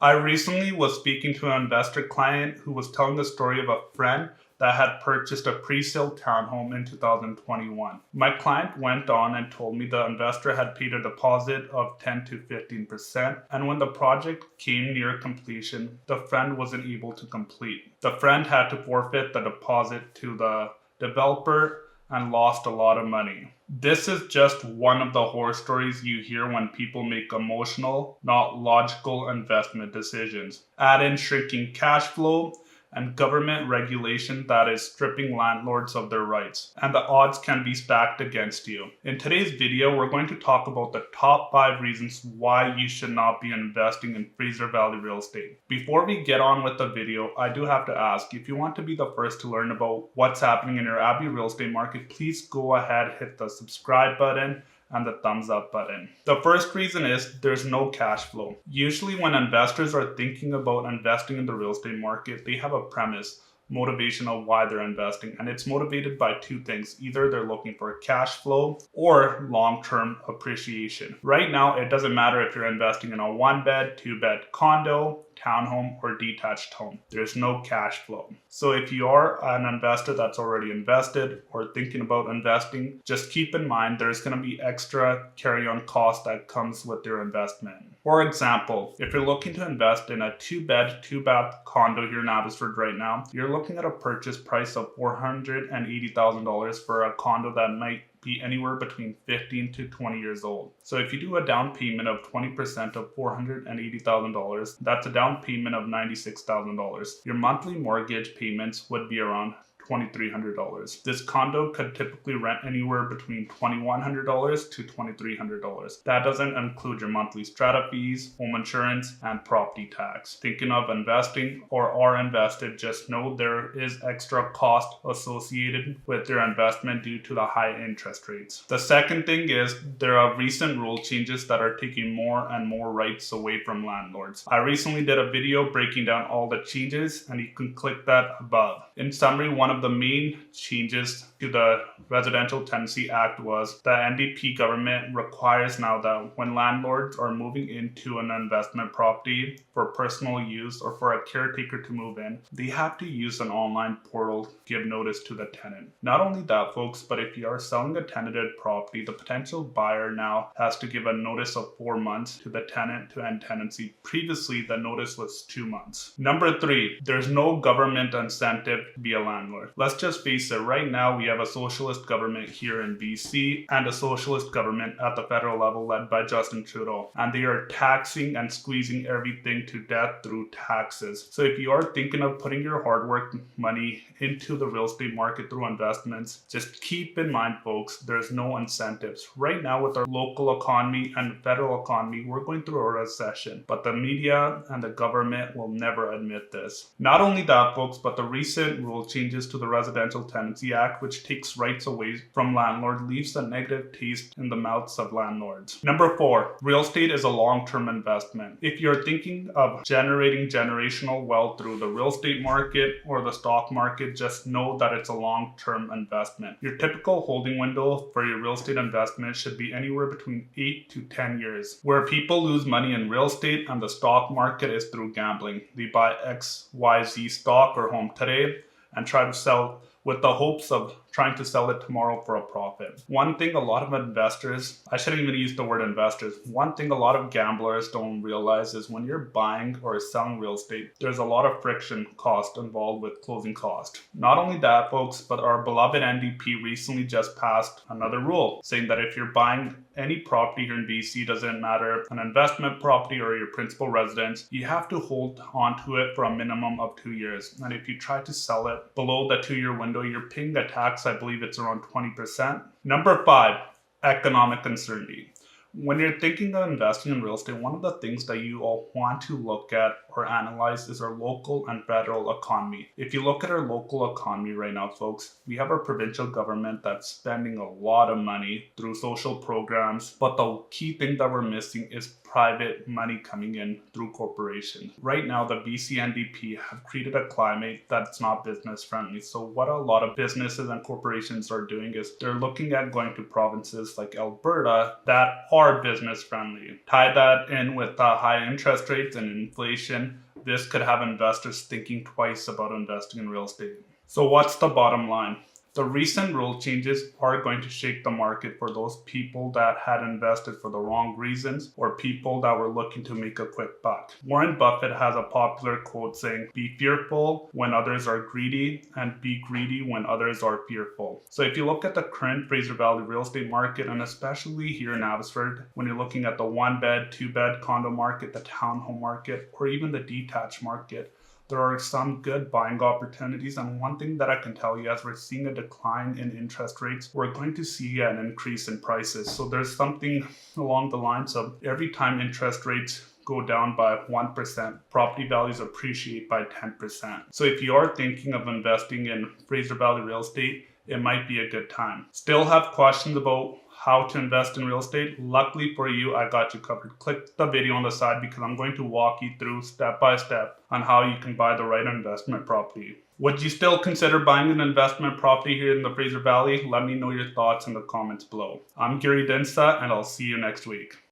I recently was speaking to an investor client who was telling the story of a friend that had purchased a pre-sale townhome in 2021. My client went on and told me the investor had paid a deposit of 10 to 15%, and when the project came near completion, the friend wasn't able to complete. The friend had to forfeit the deposit to the developer and lost a lot of money. This is just one of the horror stories you hear when people make emotional, not logical investment decisions. Add in shrinking cash flow and government regulation that is stripping landlords of their rights, and the odds can be stacked against you. In today's video, we're going to talk about the top 5 reasons why you should not be investing in Fraser Valley real estate. Before we get on with the video, I do have to ask, if you want to be the first to learn about what's happening in your Abbey real estate market, please go ahead, hit the subscribe button and the thumbs up button. The first reason is there's no cash flow. Usually when investors are thinking about investing in the real estate market, they have a premise, motivation of why they're investing, and it's motivated by 2 things. Either they're looking for cash flow or long-term appreciation. Right now, it doesn't matter if you're investing in a 1-bed, 2-bed condo, townhome, or detached home. There's no cash flow. So if you are an investor that's already invested or thinking about investing, just keep in mind there's going to be extra carry-on cost that comes with your investment. For example, if you're looking to invest in a 2-bed, 2-bath condo here in Abbotsford right now, you're looking at a purchase price of $480,000 for a condo that might be anywhere between 15 to 20 years old. So if you do a down payment of 20% of $480,000, that's a down payment of $96,000. Your monthly mortgage payments would be around $2,300. This condo could typically rent anywhere between $2,100 to $2,300. That doesn't include your monthly strata fees, home insurance, and property tax. Thinking of investing or are invested, just know there is extra cost associated with your investment due to the high interest rates. The second thing is there are recent rule changes that are taking more and more rights away from landlords. I recently did a video breaking down all the changes, and you can click that above. In summary, one of the main changes to the Residential Tenancy Act was the NDP government requires now that when landlords are moving into an investment property for personal use or for a caretaker to move in, they have to use an online portal to give notice to the tenant. Not only that, folks, but if you are selling a tenanted property, the potential buyer now has to give a notice of 4 months to the tenant to end tenancy. Previously, the notice was 2 months. Number 3, there's no government incentive to be a landlord. Let's just face it, right now we have a socialist government here in BC and a socialist government at the federal level led by Justin Trudeau, and they are taxing and squeezing everything to death through taxes. So if you are thinking of putting your hard work money into the real estate market through investments, just keep in mind, folks, there's no incentives. Right now with our local economy and federal economy, we're going through a recession, but the media and the government will never admit this. Not only that, folks, but the recent rule changes to the Residential Tenancy Act, which takes rights away from landlords, leaves a negative taste in the mouths of landlords. Number 4, real estate is a long-term investment. If you're thinking of generating generational wealth through the real estate market or the stock market, just know that it's a long-term investment. Your typical holding window for your real estate investment should be anywhere between 8 to 10 years. Where people lose money in real estate and the stock market is through gambling. They buy XYZ stock or home today and try to sell with the hopes of trying to sell it tomorrow for a profit. One thing a lot of investors, I shouldn't even use the word investors, one thing a lot of gamblers don't realize is when you're buying or selling real estate, there's a lot of friction cost involved with closing cost. Not only that, folks, but our beloved NDP recently just passed another rule saying that if you're buying any property here in BC, doesn't matter an investment property or your principal residence, you have to hold on to it for a minimum of 2 years. And if you try to sell it below the 2-year window, you're paying a tax, I believe it's around 20%. Number 5, economic uncertainty. When you're thinking of investing in real estate, one of the things that you all want to look at or analyze is our local and federal economy. If you look at our local economy right now, folks, we have our provincial government that's spending a lot of money through social programs, but the key thing that we're missing is private money coming in through corporations. Right now, the BC NDP have created a climate that's not business friendly. So what a lot of businesses and corporations are doing is they're looking at going to provinces like Alberta that are business friendly. Tie that in with high interest rates and inflation, this could have investors thinking twice about investing in real estate. So what's the bottom line? The recent rule changes are going to shake the market for those people that had invested for the wrong reasons or people that were looking to make a quick buck. Warren Buffett has a popular quote saying, "Be fearful when others are greedy and be greedy when others are fearful." So if you look at the current Fraser Valley real estate market, and especially here in Abbotsford, when you're looking at the 1-bed, 2-bed condo market, the townhome market, or even the detached market, there are some good buying opportunities, and one thing that I can tell you, as we're seeing a decline in interest rates, we're going to see an increase in prices. So there's something along the lines of every time interest rates go down by 1%, property values appreciate by 10%. So if you are thinking of investing in Fraser Valley real estate, it might be a good time. Still have questions about how to invest in real estate? Luckily for you, I got you covered. Click the video on the side because I'm going to walk you through step by step on how you can buy the right investment property. Would you still consider buying an investment property here in the Fraser Valley? Let me know your thoughts in the comments below. I'm Gary Dhindsa, and I'll see you next week.